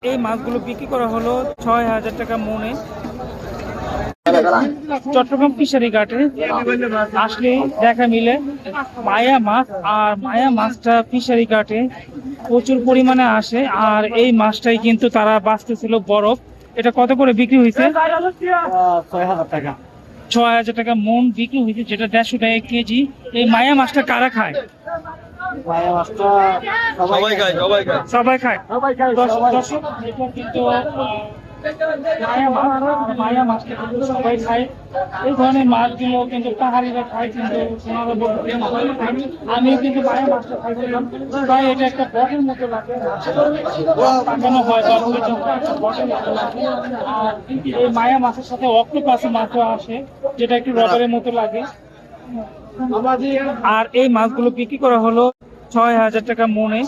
এই মাছগুলো বিক্রি করা হলো ৬,০০০ টাকা মনে। চট্টগ্রাম ফিশারি ঘাটে আসলে দেখা মিলে মায়া মাছ, আর মায়া মাছটা ফিশারি ঘাটে প্রচুর পরিমাণে আসে। আর এই মাছটাই কিন্তু তারা বাঁচতেছিল বরফ। এটা কত করে বিক্রি হয়েছে? ৬,০০০ টাকা। ৬,০০০ টাকা মন বিক্রি হয়েছে, যেটা ১৫০ টাকা কেজি। এই মায়া মাছটা কারা খায়? মায়া মাছটা সবাই খায় সবাই খায় সবাই খায়। সবাই খায়, দর্শক, এটা কিন্তু মায়া মাছটা কিন্তু সবাই খায়। এই ধরনের মাছগুলো কিন্তু পাহাড়িরা খায়, কিন্তু ওনারা বলতে আমিও কিন্তু মায়া মাছটা খাইছিলাম। প্রায় এটা একটা বটের মতো লাগে, পাকানো হয় বা একটা বটের মতো লাগে। আর এই মায়া মাছের সাথে অক্টোপাস মাছও আসে, যেটা একটু রবারের মতো লাগে। আর এই মাছগুলো বিক্রি করা হলো ৬,০০০ টাকা মনে।